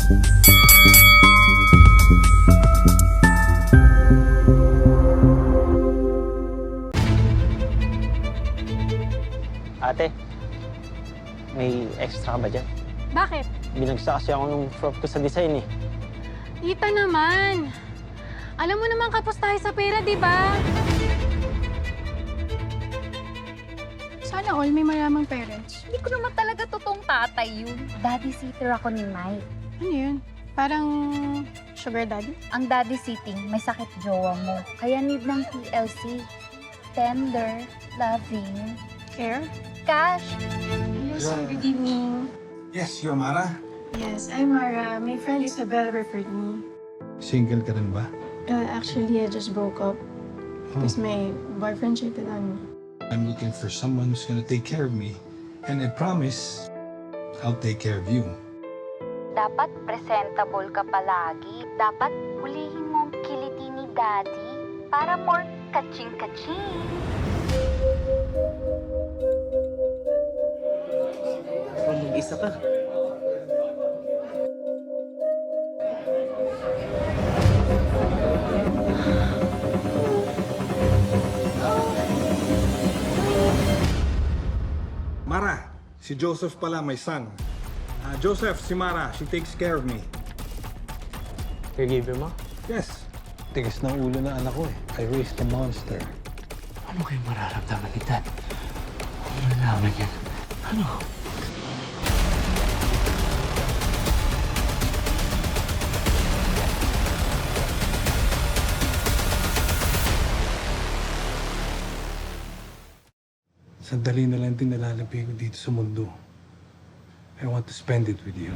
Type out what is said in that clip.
Ate, may extra ka ba dyan? Bakit? Binagsak kasi ako nung prof ko sa design eh. Tita naman. Alam mo naman kapos tayo sa pera, di ba? Sana all may maramang parents. Hindi ko naman talaga totoong tatay yun. Daddy sitter ako ni Mike. Ano yun? Parang sugar daddy? Ang daddy sitting, may sakit jowa mo. Kaya need ng TLC. Tender, loving, Care? cash. Hello, sir. Good evening. Yes, you're Mara. Yes, I'm Mara. My friend Isabel referred me. Single ka rin ba? Actually, I just broke up. Because my boyfriend cheated on me. I'm looking for someone who's gonna take care of me. And I promise, I'll take care of you. Dapat presentable ka palagi. Dapat hulihin mo ang kiliti ni daddy para more kaching-kaching. Mag-isa ka. Mara, si Joseph pala, my son. Joseph, si Mara, she takes care of me. Caregiver mo? Yes. Tigas ng ulo na anak ko eh. I raised a monster. Ano kayo mararamdaman ni Dad? Ano nalaman yan? Ano? Sandali na lang din nalalabi ko dito sa mundo. I want to spend it with you.